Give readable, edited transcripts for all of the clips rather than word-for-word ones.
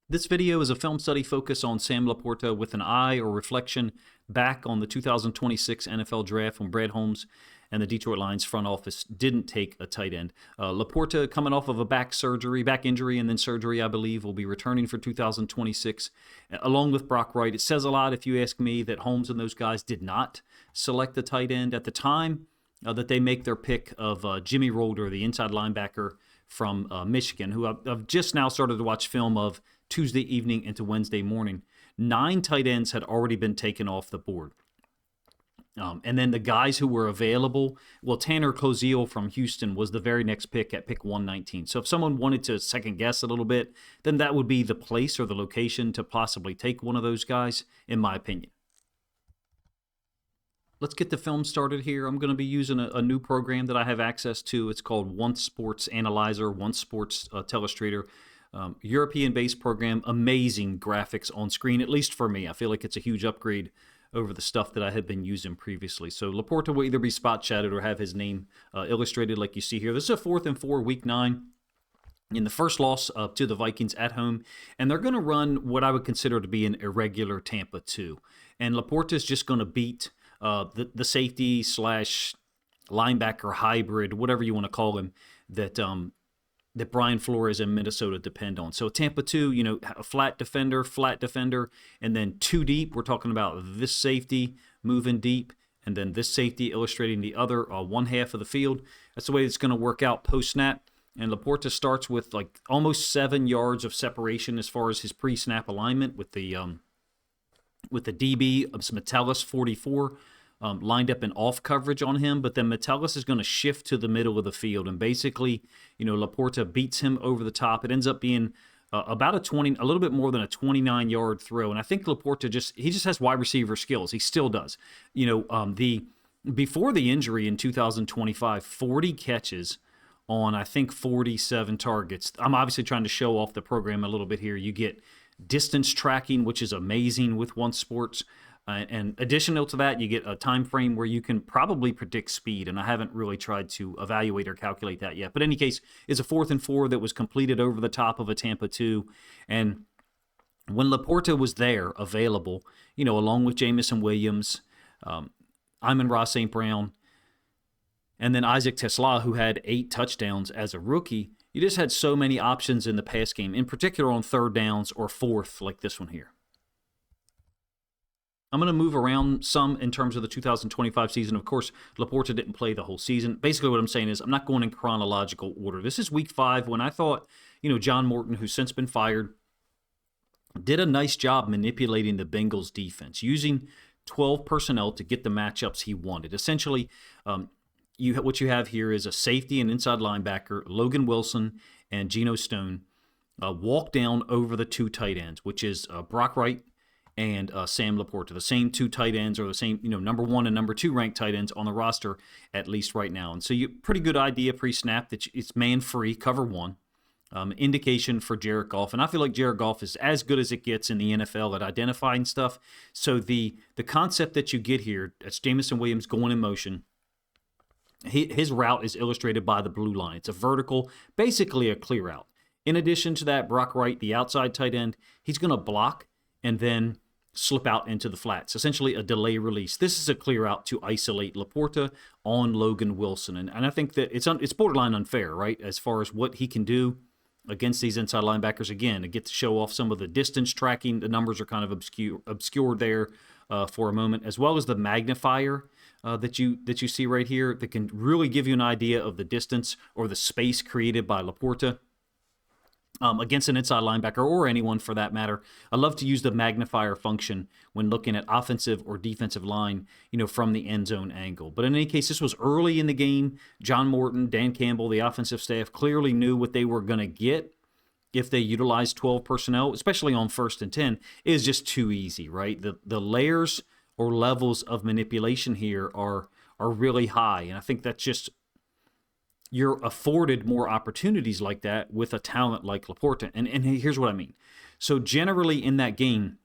This video is a film study focused on Sam Laporta with an eye or reflection back on the 2026 NFL Draft when Brad Holmes and the Detroit Lions front office didn't take a tight end. Laporta, coming off of a back injury, and then surgery, I believe, will be returning for 2026, along with Brock Wright. It says a lot, if you ask me, that Holmes and those guys did not select the tight end at the time that they make their pick of Jimmy Rolder, the inside linebacker from Michigan, who I've just now started to watch film of Tuesday evening into Wednesday morning. 9 tight ends had already been taken off the board. And then the guys who were available, well, Tanner Koziel from Houston was the very next pick at pick 119. So if someone wanted to second guess a little bit, then that would be the place or the location to possibly take one of those guys, in my opinion. Let's get the film started here. I'm going to be using a new program that I have access to. It's called Once Sports Analyzer, Once Sports Telestrator. European-based program, amazing graphics on screen, at least for me. I feel like it's a huge upgrade over the stuff that I had been using previously. So Laporta will either be spot shadowed or have his name illustrated like you see here. This is a 4th and 4, week 9. In the first loss to the Vikings at home, and they're going to run what I would consider to be an irregular Tampa 2. And Laporta is just going to beat the safety slash linebacker hybrid, whatever you want to call him, that Brian Flores and Minnesota depend on. So Tampa 2, a flat defender, and then 2 deep. We're talking about this safety moving deep, and then this safety illustrating the other one half of the field. That's the way it's going to work out post-snap. And Laporta starts with like almost 7 yards of separation as far as his pre-snap alignment with the DB of Metellus 44 lined up in off coverage on him, but then Metellus is going to shift to the middle of the field, and basically, Laporta beats him over the top. It ends up being about a little bit more than a 29-yard throw, and I think Laporta just has wide receiver skills. He still does. Before the injury in 2025, 40 catches on I think 47 targets. I'm obviously trying to show off the program a little bit here. You get distance tracking, which is amazing with One Sports. And additional to that, you get a time frame where you can probably predict speed, and I haven't really tried to evaluate or calculate that yet. But in any case, it's a 4th and 4 that was completed over the top of a Tampa 2. And when Laporta was there, available, along with Jamison Williams, Amon-Ra St. Brown, and then Isaac Tesla, who had 8 touchdowns as a rookie, you just had so many options in the pass game, in particular on 3rd downs or 4th, like this one here. I'm going to move around some in terms of the 2025 season. Of course, Laporta didn't play the whole season. Basically, what I'm saying is I'm not going in chronological order. This is week 5 when I thought, John Morton, who's since been fired, did a nice job manipulating the Bengals defense, using 12 personnel to get the matchups he wanted. Essentially, what you have here is a safety and inside linebacker, Logan Wilson and Geno Stone, walk down over the 2 tight ends, which is Brock Wright and Sam Laporta. The same 2 tight ends, or the same, number 1 and number 2 ranked tight ends on the roster, at least right now. And so pretty good idea pre-snap that it's man-free, cover 1. Indication for Jared Goff. And I feel like Jared Goff is as good as it gets in the NFL at identifying stuff. So the concept that you get here, that's Jamison Williams going in motion. His route is illustrated by the blue line. It's a vertical, basically a clear out. In addition to that, Brock Wright, the outside tight end, he's going to block and then slip out into the flats, essentially a delay release. This is a clear out to isolate Laporta on Logan Wilson. And I think that it's borderline unfair, right, as far as what he can do against these inside linebackers. Again, to get to show off some of the distance tracking. The numbers are kind of obscured there for a moment, as well as the magnifier that you see right here that can really give you an idea of the distance or the space created by Laporta against an inside linebacker, or anyone for that matter. I love to use the magnifier function when looking at offensive or defensive line, from the end zone angle. But in any case, this was early in the game. John Morton, Dan Campbell, the offensive staff clearly knew what they were going to get if they utilized 12 personnel, especially on 1st and 10. It is just too easy, right? The layers or levels of manipulation here are really high, and I think that's just, you're afforded more opportunities like that with a talent like Laporta. And here's what I mean. So generally in that game,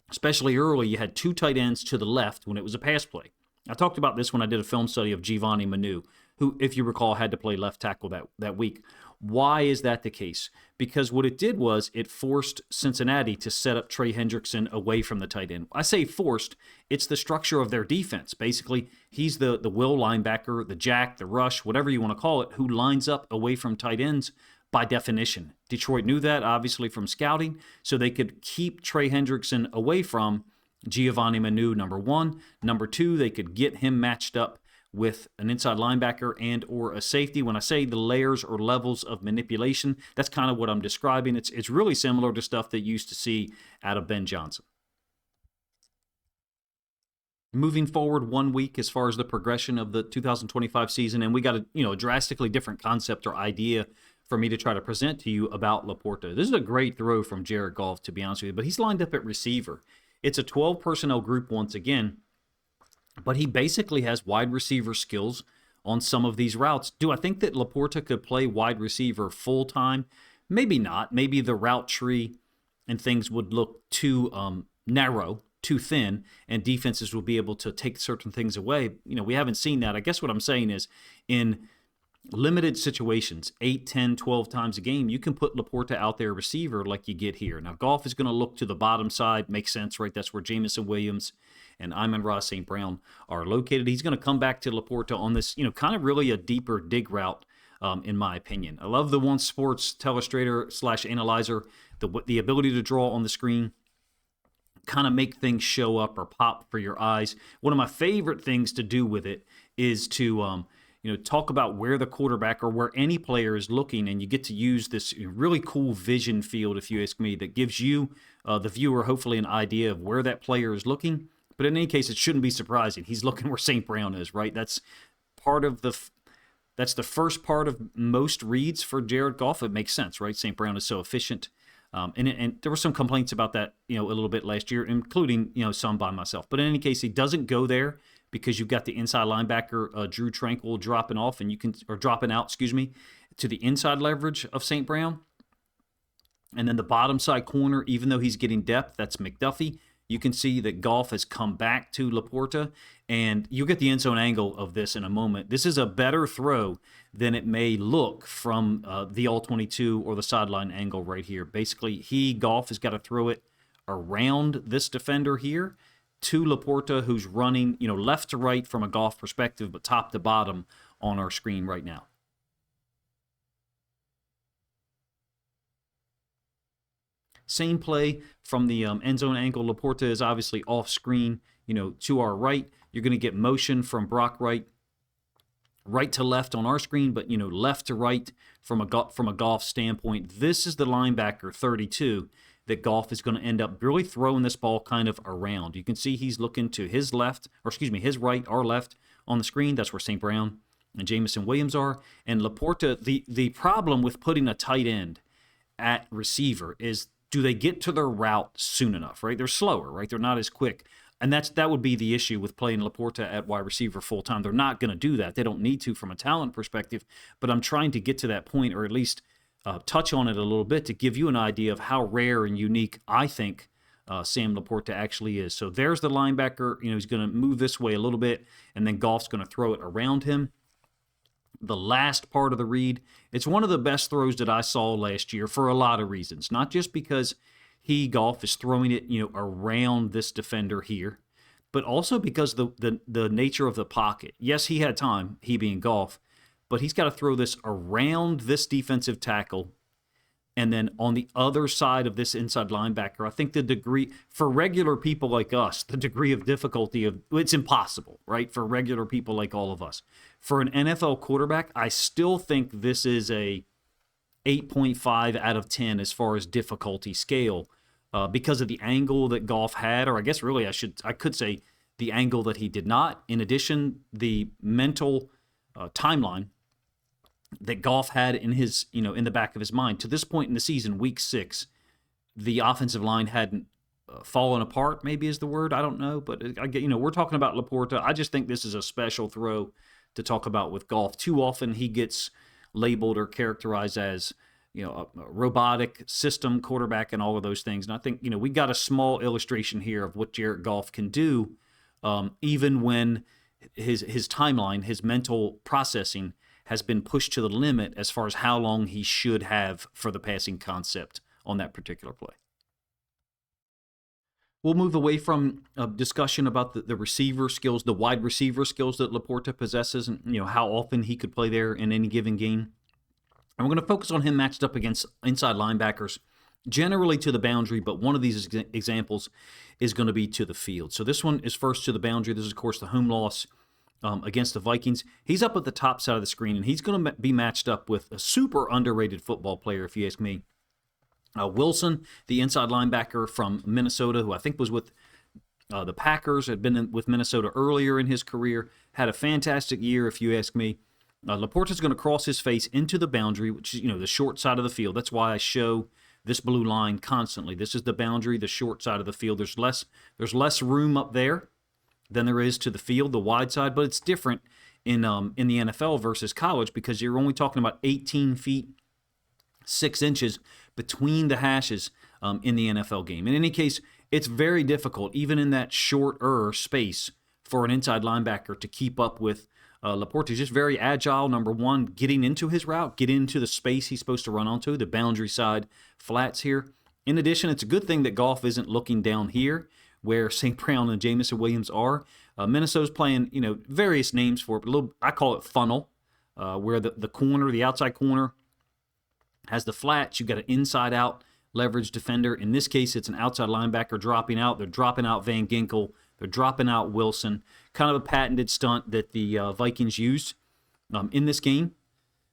especially early, you had 2 tight ends to the left when it was a pass play. I talked about this when I did a film study of Giovanni Manu. who, if you recall, had to play left tackle that week. Why is that the case? Because what it did was it forced Cincinnati to set up Trey Hendrickson away from the tight end. I say forced, it's the structure of their defense. Basically, he's the will linebacker, the jack, the rush, whatever you want to call it, who lines up away from tight ends by definition. Detroit knew that, obviously, from scouting, so they could keep Trey Hendrickson away from Giovanni Manu, number one. Number two, they could get him matched up with an inside linebacker and or a safety. When I say the layers or levels of manipulation, that's kind of what I'm describing. It's really similar to stuff that you used to see out of Ben Johnson. Moving forward 1 week as far as the progression of the 2025 season, and we got a drastically different concept or idea for me to try to present to you about Laporta. This is a great throw from Jared Goff, to be honest with you, but he's lined up at receiver. It's a 12 personnel group once again, but he basically has wide receiver skills on some of these routes. Do I think that Laporta could play wide receiver full-time? Maybe not. Maybe the route tree and things would look too narrow, too thin, and defenses will be able to take certain things away. We haven't seen that. I guess what I'm saying is in limited situations, 8, 10, 12 times a game, you can put Laporta out there receiver like you get here. Now, Goff is going to look to the bottom side. Makes sense, right? That's where Jameson Williams and Amon-Ra St. Brown are located. He's going to come back to Laporta on this, kind of really a deeper dig route, in my opinion. I love the One Sports Telestrator / Analyzer, the ability to draw on the screen, kind of make things show up or pop for your eyes. One of my favorite things to do with it is to talk about where the quarterback or where any player is looking, and you get to use this really cool vision field, if you ask me, that gives you, the viewer, hopefully an idea of where that player is looking. But in any case, it shouldn't be surprising. He's looking where St. Brown is, right? That's the first part of most reads for Jared Goff. It makes sense, right? St. Brown is so efficient. And there were some complaints about that, a little bit last year, including, some by myself. But in any case, he doesn't go there because you've got the inside linebacker, Drew Tranquil, dropping out, to the inside leverage of St. Brown. And then the bottom side corner, even though he's getting depth, that's McDuffie. You can see that Goff has come back to Laporta, and you'll get the end zone angle of this in a moment. This is a better throw than it may look from the all-22 or the sideline angle right here. Basically, Goff has got to throw it around this defender here to Laporta, who's running, left to right from a Goff perspective, but top to bottom on our screen right now. Same play from the end zone angle. Laporta is obviously off screen, to our right. You're going to get motion from Brock Wright, right to left on our screen, but, left to right from a Goff standpoint. This is the linebacker 32 that Goff is going to end up really throwing this ball kind of around. You can see he's looking to his right, our left on the screen. That's where St. Brown and Jameson Williams are. And Laporta, the problem with putting a tight end at receiver is, do they get to their route soon enough, right? They're slower, right? They're not as quick. And that would be the issue with playing Laporta at wide receiver full-time. They're not going to do that. They don't need to from a talent perspective. But I'm trying to get to that point, or at least touch on it a little bit, to give you an idea of how rare and unique I think Sam Laporta actually is. So there's the linebacker. He's going to move this way a little bit, and then Goff's going to throw it around him. The last part of the read, it's one of the best throws that I saw last year for a lot of reasons. Not just because Goff is throwing it, around this defender here, but also because the nature of the pocket. Yes, he had time, he being Goff, but he's got to throw this around this defensive tackle, and then on the other side of this inside linebacker. I think the degree, for regular people like us, the degree of difficulty it's impossible, right? For regular people like all of us. For an NFL quarterback, I still think this is a 8.5 out of 10 as far as difficulty scale, because of the angle that Goff had, or I guess really I could say the angle that he did not. In addition, the mental timeline that Goff had in his, in the back of his mind. To this point in the season, week 6, the offensive line hadn't fallen apart, maybe is the word. I don't know, but we're talking about Laporta. I just think this is a special throw to talk about with Goff. Too often he gets labeled or characterized as, a robotic system quarterback and all of those things. And I think, we got a small illustration here of what Jared Goff can do, even when his timeline, his mental processing has been pushed to the limit as far as how long he should have for the passing concept on that particular play. We'll move away from a discussion about the receiver skills, the wide receiver skills that Laporta possesses, and how often he could play there in any given game. And we're going to focus on him matched up against inside linebackers, generally to the boundary, but one of these examples is going to be to the field. So this one is first to the boundary. This is, of course, the home loss against the Vikings. He's up at the top side of the screen, and he's going to be matched up with a super underrated football player, if you ask me. Wilson, the inside linebacker from Minnesota, who I think was with the Packers, had been with Minnesota earlier in his career, had a fantastic year, if you ask me. Laporta's going to cross his face into the boundary, which is the short side of the field. That's why I show this blue line constantly. This is the boundary, the short side of the field. There's less room up there than there is to the field, the wide side, but it's different in the NFL versus college because you're only talking about 18 feet 6 inches between the hashes in the NFL game. In any case, it's very difficult, even in that shorter space, for an inside linebacker to keep up with Laporta. He's just very agile, number one, getting into his route, get into the space he's supposed to run onto, the boundary side flats here. In addition, it's a good thing that Goff isn't looking down here where St. Brown and Jameson Williams are. Minnesota's playing, various names for it, but I call it funnel, where the corner, the outside corner, has the flats. You've got an inside-out leverage defender. In this case, it's an outside linebacker dropping out. They're dropping out Van Ginkel. They're dropping out Wilson. Kind of a patented stunt that the Vikings used in this game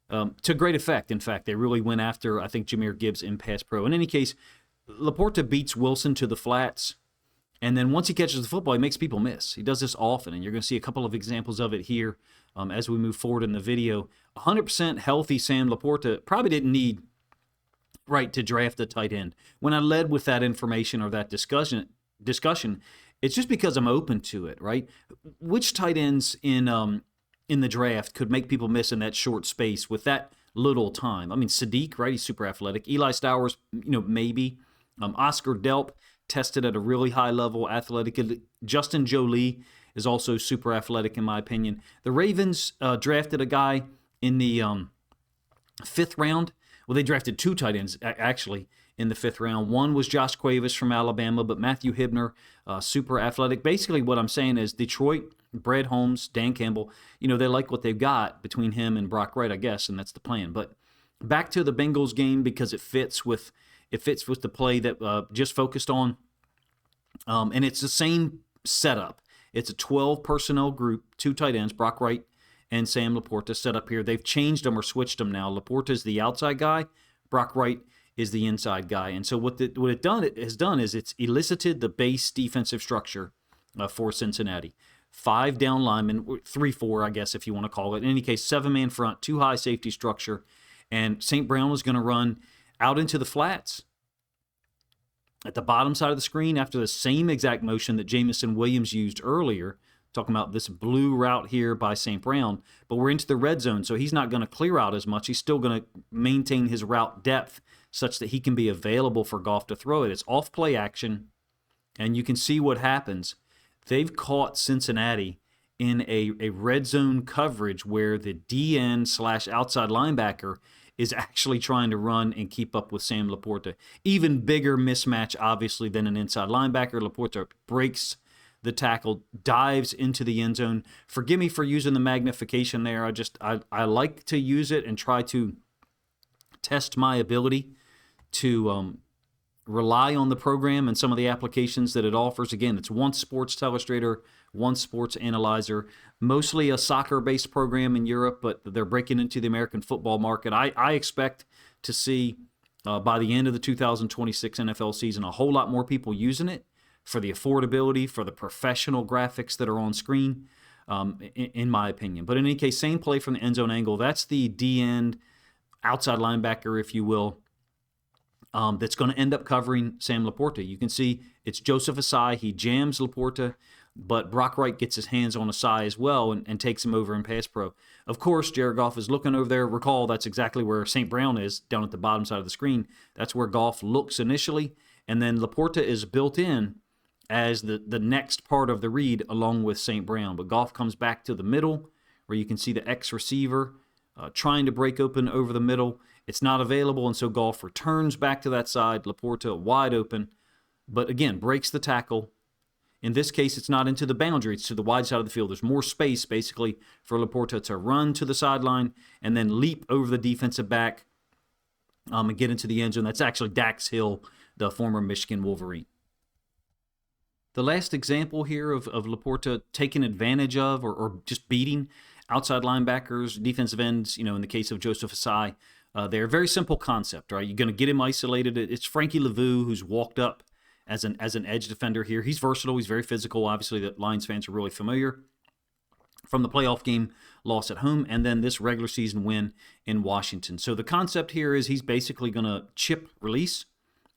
to great effect. In fact, they really went after, I think, Jahmyr Gibbs in pass pro. In any case, Laporta beats Wilson to the flats, and then once he catches the football, he makes people miss. He does this often, and you're going to see a couple of examples of it here as we move forward in the video. 100% healthy Sam Laporta probably didn't need to draft a tight end. When I led with that information or that discussion, it's just because I'm open to it, right? Which tight ends in the draft could make people miss in that short space with that little time? I mean, Sadiq, right? He's super athletic. Eli Stowers, maybe. Oscar Delp tested at a really high level athletically. Justin Jolie is also super athletic, in my opinion. The Ravens drafted a guy in the 5th round. Well, they drafted 2 tight ends, actually, in the 5th round. One was Josh Cuevas from Alabama, but Matthew Hibner, super athletic. Basically, what I'm saying is Detroit, Brad Holmes, Dan Campbell, they like what they've got between him and Brock Wright, I guess, and that's the plan. But back to the Bengals game because it fits with the play that just focused on, and it's the same setup. It's a 12 personnel group, 2 tight ends, Brock Wright and Sam Laporta set up here. They've changed them or switched them now. Laporta is the outside guy. Brock Wright is the inside guy. And so what it has done is it's elicited the base defensive structure for Cincinnati. 5 down linemen, 3-4, I guess, if you want to call it. In any case, 7-man front, 2 high safety structure. And St. Brown is going to run out into the flats at the bottom side of the screen after the same exact motion that Jameson Williams used earlier, talking about this blue route here by St. Brown, but we're into the red zone, so he's not going to clear out as much. He's still going to maintain his route depth such that he can be available for Goff to throw it. It's off play action, and you can see what happens. They've caught Cincinnati in a red zone coverage where the DN/outside linebacker is actually trying to run and keep up with Sam Laporta. Even bigger mismatch, obviously, than an inside linebacker. Laporta breaks the tackle, dives into the end zone. Forgive me for using the magnification there. I like to use it and try to test my ability to rely on the program and some of the applications that it offers. Again, it's One Sports Telestrator, One Sports Analyzer, mostly a soccer-based program in Europe, but they're breaking into the American football market. I expect to see, by the end of the 2026 NFL season, a whole lot more people using it for the affordability, for the professional graphics that are on screen, in my opinion. But in any case, same play from the end zone angle. That's the D-end outside linebacker, if you will, that's going to end up covering Sam Laporta. You can see it's Joseph Asai. He jams Laporta, but Brock Wright gets his hands on Asai as well and takes him over in pass pro. Of course, Jared Goff is looking over there. Recall, that's exactly where St. Brown is, down at the bottom side of the screen. That's where Goff looks initially, and then Laporta is built in as the next part of the read along with St. Brown. But Goff comes back to the middle where you can see the X receiver trying to break open over the middle. It's not available, and so Goff returns back to that side. Laporta wide open, but again, breaks the tackle. In this case, it's not into the boundary. It's to the wide side of the field. There's more space, basically, for Laporta to run to the sideline and then leap over the defensive back and get into the end zone. That's actually Dax Hill, the former Michigan Wolverine. The last example here of Laporta taking advantage of or just beating outside linebackers, defensive ends, in the case of Joseph Asai, they're a very simple concept, right? You're going to get him isolated. It's Frankie Lavu who's walked up as an edge defender here. He's versatile. He's very physical. Obviously, the Lions fans are really familiar from the playoff game loss at home and then this regular season win in Washington. So the concept here is he's basically going to chip release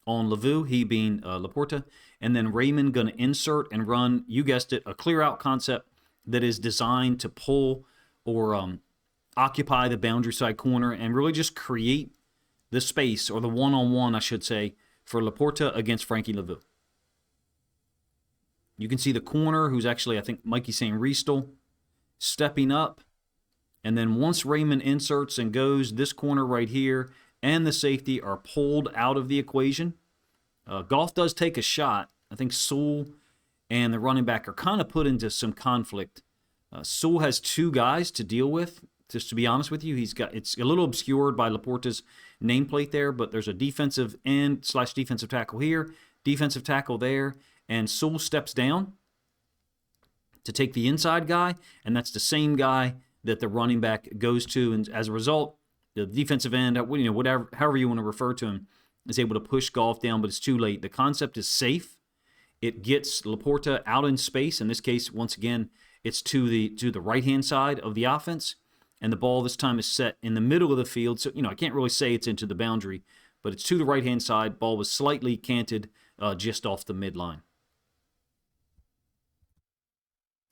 on Lavu, he being Laporta, and then Raymond going to insert and run, you guessed it, a clear-out concept that is designed to pull or occupy the boundary side corner and really just create the space, or the one-on-one, I should say, for Laporta against Frankie Lavu. You can see the corner, who's actually, I think, Mikey St. Riestel, stepping up. And then once Raymond inserts and goes, this corner right here and the safety are pulled out of the equation. Goff does take a shot. I think Sewell and the running back are kind of put into some conflict. Sewell has two guys to deal with. Just to be honest with you, it's a little obscured by Laporta's nameplate there, but there's a defensive end / defensive tackle here, defensive tackle there, and Sewell steps down to take the inside guy, and that's the same guy that the running back goes to, and as a result, the defensive end, whatever, however you want to refer to him, is able to push Goff down, but it's too late. The concept is safe. It gets Laporta out in space. In this case, once again, it's to the right-hand side of the offense, and the ball this time is set in the middle of the field. So, I can't really say it's into the boundary, but it's to the right-hand side. Ball was slightly canted just off the midline.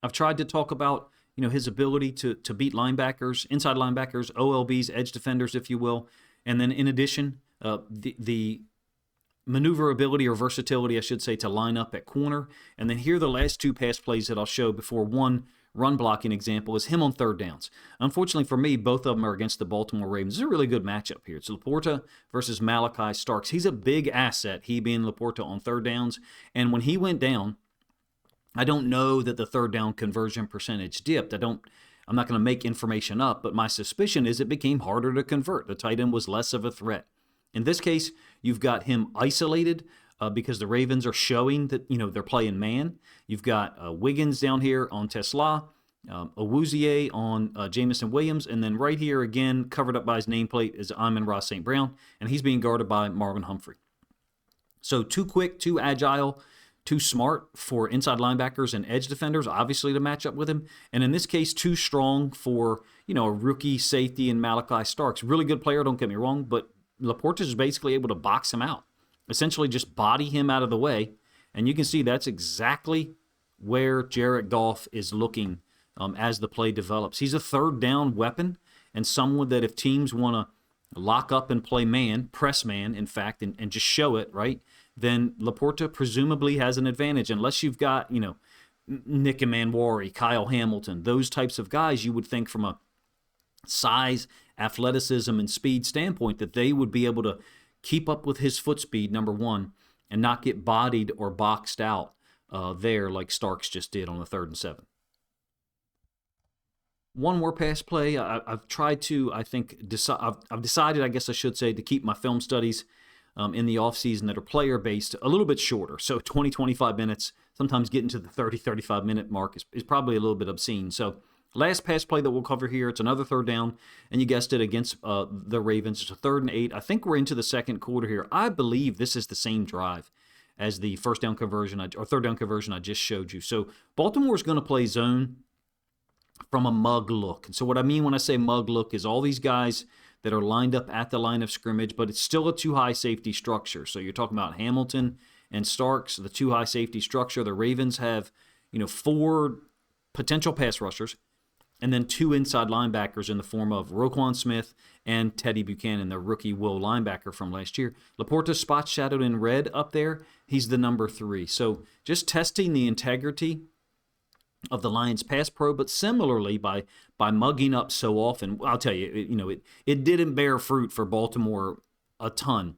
I've tried to talk about his ability to beat linebackers, inside linebackers, OLBs, edge defenders, if you will. And then in addition, the maneuverability or versatility, I should say, to line up at corner. And then here are the last two pass plays that I'll show before one run blocking example is him on third downs. Unfortunately for me, both of them are against the Baltimore Ravens. This is a really good matchup here. It's Laporta versus Malachi Starks. He's a big asset, he being Laporta on third downs. And when he went down, I don't know that the third down conversion percentage dipped. I'm not going to make information up, but my suspicion is it became harder to convert. The tight end was less of a threat. In this case, you've got him isolated because the Ravens are showing that they're playing man. You've got Wiggins down here on Tesla, Awuzie on Jamison Williams, and then right here again, covered up by his nameplate, is Amon-Ra St. Brown, and he's being guarded by Marvin Humphrey. So too quick, too agile, too smart for inside linebackers and edge defenders, obviously, to match up with him. And in this case, too strong for, a rookie safety in Malachi Starks. Really good player, don't get me wrong, but Laporta is basically able to box him out, essentially just body him out of the way. And you can see that's exactly where Jared Goff is looking as the play develops. He's a third down weapon and someone that if teams want to lock up and play man, press man, in fact, and just show it, right, then Laporta presumably has an advantage. Unless you've got, Nick Manwari, Kyle Hamilton, those types of guys, you would think from a size, athleticism, and speed standpoint that they would be able to keep up with his foot speed, number one, and not get bodied or boxed out there like Starks just did on the 3rd and 7. One more pass play. I've tried to, I think, I've decided, I guess I should say, to keep my film studies in the offseason that are player-based a little bit shorter. So 20, 25 minutes, sometimes getting to the 30, 35-minute mark is probably a little bit obscene. So last pass play that we'll cover here, it's another third down, and you guessed it, against the Ravens. It's a 3rd and 8. I think we're into the second quarter here. I believe this is the same drive as the third down conversion I just showed you. So Baltimore's going to play zone from a mug look. And so what I mean when I say mug look is all these guys that are lined up at the line of scrimmage, but it's still a two-high safety structure. So you're talking about Hamilton and Starks, the two-high safety structure. The Ravens have, 4 potential pass rushers, and then 2 inside linebackers in the form of Roquan Smith and Teddy Buchanan, the rookie will linebacker from last year. Laporta's spot shadowed in red up there. He's the number 3. So just testing the integrity of the Lions pass pro, but similarly by mugging up so often. I'll tell you, it didn't bear fruit for Baltimore a ton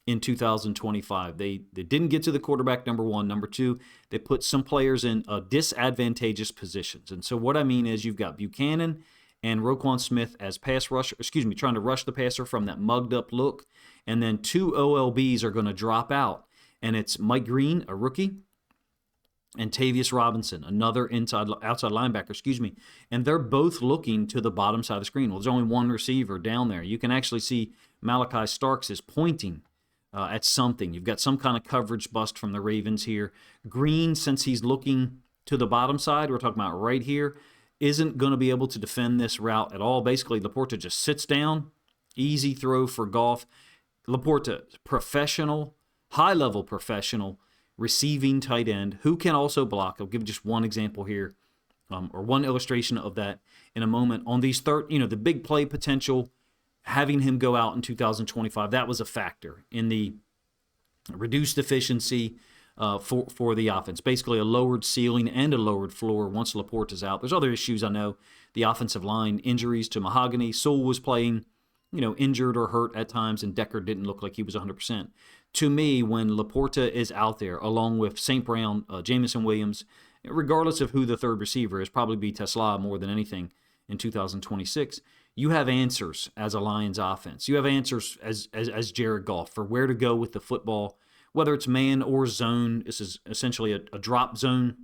in 2025. They didn't get to the quarterback, number 1. Number 2, they put some players in disadvantageous positions. And so what I mean is you've got Buchanan and Roquan Smith as pass rusher, trying to rush the passer from that mugged up look. And then 2 OLBs are going to drop out. And it's Mike Green, a rookie, and Tavius Robinson, another outside linebacker, and they're both looking to the bottom side of the screen. Well, there's only one receiver down there. You can actually see Malachi Starks is pointing at something. You've got some kind of coverage bust from the Ravens here. Green, since he's looking to the bottom side, we're talking about right here, isn't going to be able to defend this route at all. Basically, Laporta just sits down, easy throw for Goff. Laporta, professional, high-level professional, receiving tight end who can also block. I'll give just one example here, or one illustration of that in a moment. On these the big play potential, having him go out in 2025, that was a factor in the reduced efficiency for the offense. Basically a lowered ceiling and a lowered floor once Laporta's out. There's other issues, I know. The offensive line, injuries to Mahogany. Sewell was playing, injured or hurt at times, and Decker didn't look like he was 100%. To me, when Laporta is out there, along with St. Brown, Jamison Williams, regardless of who the third receiver is, probably be Tesla more than anything in 2026, you have answers as a Lions offense. You have answers as Jared Goff for where to go with the football, whether it's man or zone. This is essentially a drop zone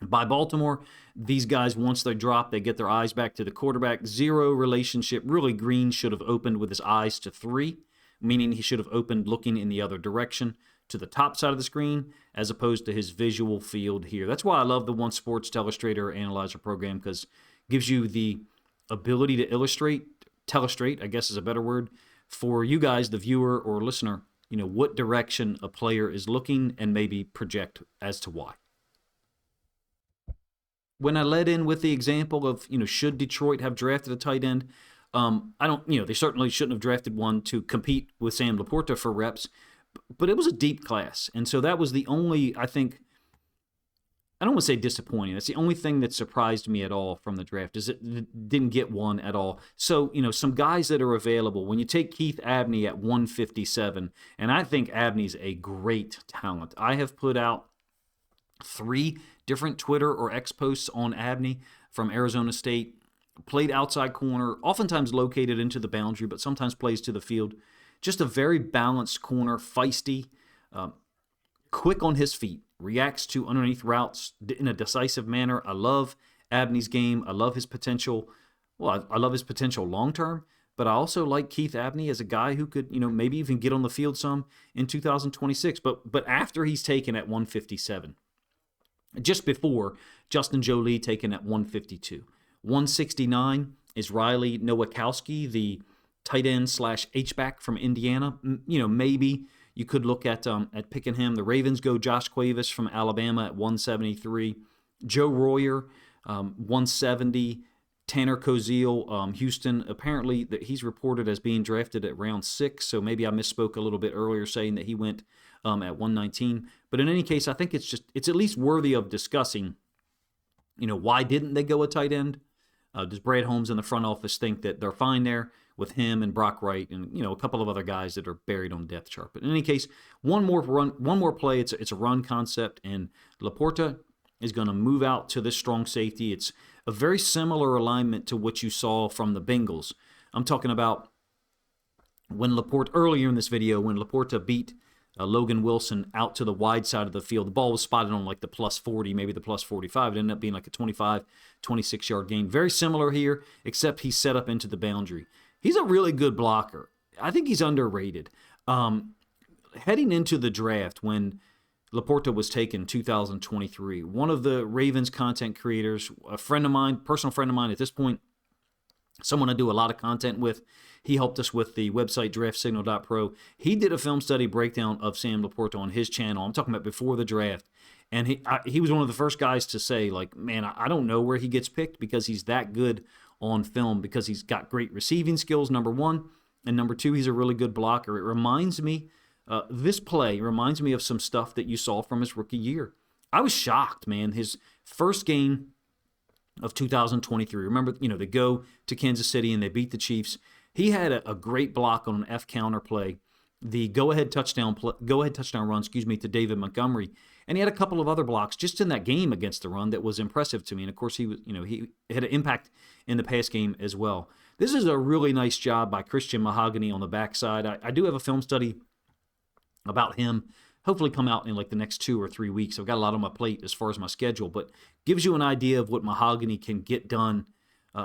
by Baltimore. These guys, once they drop, they get their eyes back to the quarterback. Zero relationship. Really, Green should have opened with his eyes to 3, meaning he should have opened looking in the other direction to the top side of the screen as opposed to his visual field here. That's why I love the One Sports Telestrator Analyzer program, because it gives you the ability to telestrate, I guess is a better word, for you guys, the viewer or listener, what direction a player is looking and maybe project as to why. When I led in with the example of, should Detroit have drafted a tight end, they certainly shouldn't have drafted one to compete with Sam Laporta for reps, but it was a deep class. And so that was the only, I don't want to say disappointing. That's the only thing that surprised me at all from the draft, is it didn't get one at all. So, some guys that are available, when you take Keith Abney at 157, and I think Abney's a great talent. I have put out 3 different Twitter or X posts on Abney from Arizona State. Played outside corner, oftentimes located into the boundary, but sometimes plays to the field. Just a very balanced corner, feisty, quick on his feet, reacts to underneath routes in a decisive manner. I love Abney's game. I love his potential. Well, I love his potential long-term, but I also like Keith Abney as a guy who could, maybe even get on the field some in 2026. But after he's taken at 157, just before Justin Jolie taken at 152. 169 is Riley Nowakowski, the tight end / H-back from Indiana. Maybe you could look at picking him. The Ravens go Josh Cuevas from Alabama at 173. Joe Royer, 170. Tanner Koziel, Houston. Apparently, that he's reported as being drafted at round 6, so maybe I misspoke a little bit earlier saying that he went at 119. But in any case, I think it's at least worthy of discussing. Why didn't they go a tight end? Does Brad Holmes in the front office think that they're fine there with him and Brock Wright and a couple of other guys that are buried on the depth chart? But in any case, one more play. It's a run concept, and Laporta is going to move out to this strong safety. It's a very similar alignment to what you saw from the Bengals. I'm talking about when Laporta, earlier in this video, when Laporta beat Logan Wilson out to the wide side of the field. The ball was spotted on like the plus 40, maybe the plus 45. It ended up being like a 25, 26-yard gain. Very similar here, except he's set up into the boundary. He's a really good blocker. I think he's underrated. Heading into the draft, when Laporta was taken 2023, one of the Ravens content creators, a friend of mine, personal friend of mine at this point, someone I do a lot of content with. He helped us with the website draftsignal.pro. He did a film study breakdown of Sam Laporta on his channel. I'm talking about before the draft. And he was one of the first guys to say, like, man, I don't know where he gets picked because he's that good on film, because he's got great receiving skills, number one. And number two, he's a really good blocker. It reminds me, this play reminds me of some stuff that you saw from his rookie year. I was shocked, man. His first game of 2023. Remember, they go to Kansas City and they beat the Chiefs. He had a great block on an F counter play, the go-ahead touchdown run, to David Montgomery, and he had a couple of other blocks just in that game against the run that was impressive to me. And of course, he had an impact in the pass game as well. This is a really nice job by Christian Mahogany on the backside. I do have a film study about him, hopefully come out in like the next 2 or 3 weeks. I've got a lot on my plate as far as my schedule, but gives you an idea of what Mahogany can get done,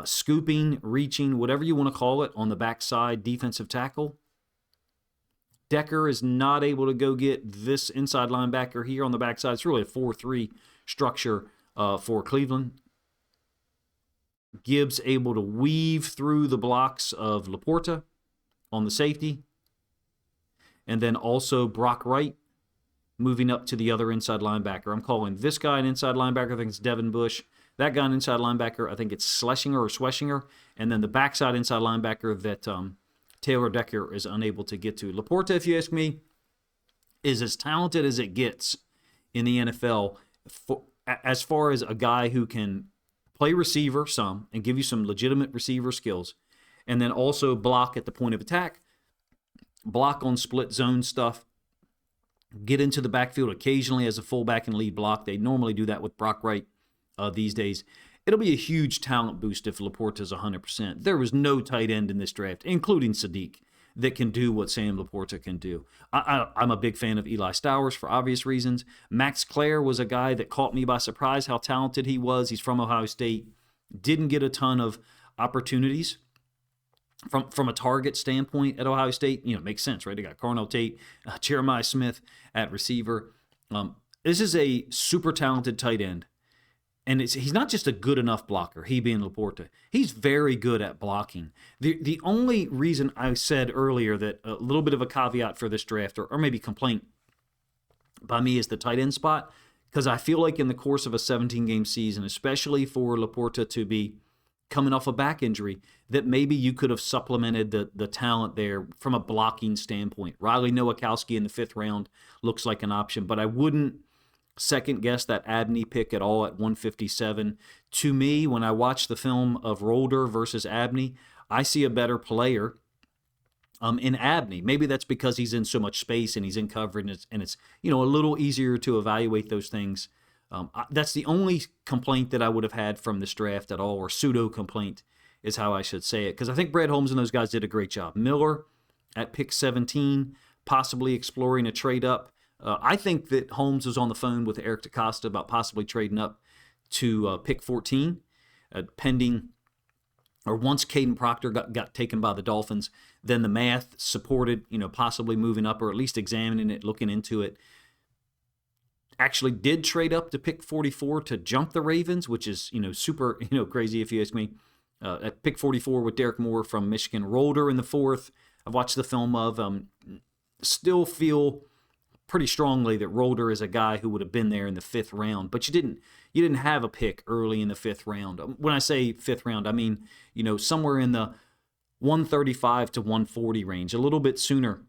scooping, reaching, whatever you want to call it, on the backside defensive tackle. Decker is not able to go get this inside linebacker here on the backside. It's really a 4-3 structure for Cleveland. Gibbs able to weave through the blocks of Laporta on the safety. And then also Brock Wright moving up to the other inside linebacker. I'm calling this guy an inside linebacker. I think it's Devin Bush. That guy an inside linebacker. I think it's Schlesinger or Schweschinger. And then the backside inside linebacker that Taylor Decker is unable to get to. Laporta, if you ask me, is as talented as it gets in the NFL as far as a guy who can play receiver some and give you some legitimate receiver skills, and then also block at the point of attack, block on split zone stuff, get into the backfield occasionally as a fullback and lead block. They normally do that with Brock Wright these days. It'll be a huge talent boost if Laporta is 100%. There was no tight end in this draft, including Sadiq, that can do what Sam Laporta can do. I'm a big fan of Eli Stowers for obvious reasons. Max Clare was a guy that caught me by surprise how talented he was. He's from Ohio State. Didn't get a ton of opportunities from a target standpoint at Ohio State. Makes sense, right? They got Carnell Tate, Jeremiah Smith at receiver. This is a super talented tight end. And he's not just a good enough blocker, he being Laporta. He's very good at blocking. The only reason I said earlier that a little bit of a caveat for this draft, or maybe complaint by me, is the tight end spot, because I feel like in the course of a 17-game season, especially for Laporta to be coming off a back injury, that maybe you could have supplemented the talent there from a blocking standpoint. Riley Nowakowski in the 5th round looks like an option, but I wouldn't second guess that Abney pick at all at 157. To me, when I watch the film of Rolder versus Abney, I see a better player in Abney. Maybe that's because he's in so much space and he's in coverage, and it's a little easier to evaluate those things. That's the only complaint that I would have had from this draft at all, or pseudo complaint is how I should say it, because I think Brad Holmes and those guys did a great job. Miller at pick 17, possibly exploring a trade up. I think that Holmes was on the phone with Eric DeCosta about possibly trading up to pick 14, pending, or once Caden Proctor got taken by the Dolphins, then the math supported, possibly moving up, or at least examining it, looking into it. Actually did trade up to pick 44 to jump the Ravens, which is, super, crazy if you ask me. At pick 44 with Derek Moore from Michigan. Rolder in the 4th. I've watched the film of, still feel pretty strongly that Rolder is a guy who would have been there in the 5th round, but you didn't have a pick early in the 5th round. When I say 5th round, I mean, somewhere in the 135 to 140 range, a little bit sooner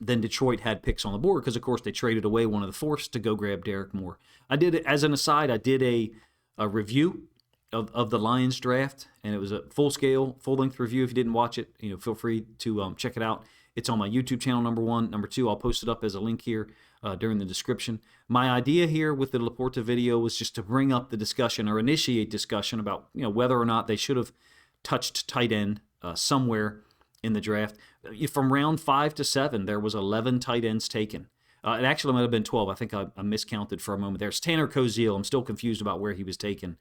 than Detroit had picks on the board, because of course they traded away one of the 4ths to go grab Derek Moore. I did, as an aside, I did a review of the Lions draft, and it was a full-length review. If you didn't watch it, feel free to check it out. It's on my YouTube channel, number one. Number two, I'll post it up as a link here during the description. My idea here with the Laporta video was just to bring up the discussion, or initiate discussion about whether or not they should have touched tight end somewhere in the draft. From round 5 to 7, there was 11 tight ends taken. It actually might have been 12. I think I miscounted for a moment. There's Tanner Koziel. I'm still confused about where he was taken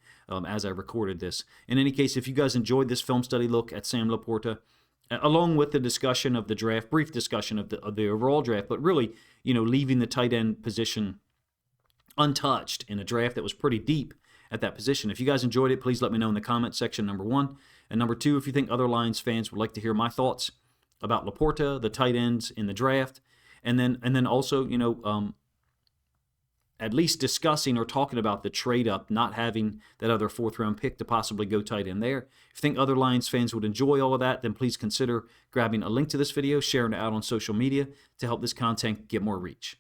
as I recorded this. In any case, if you guys enjoyed this film study look at Sam Laporta, along with the discussion of the draft, brief discussion of the overall draft, but really, leaving the tight end position untouched in a draft that was pretty deep at that position. If you guys enjoyed it, please let me know in the comment section, number one. And number two, if you think other Lions fans would like to hear my thoughts about Laporta, the tight ends in the draft, and then also, at least discussing or talking about the trade up, not having that other 4th-round pick to possibly go tight end there. If you think other Lions fans would enjoy all of that, then please consider grabbing a link to this video, sharing it out on social media to help this content get more reach.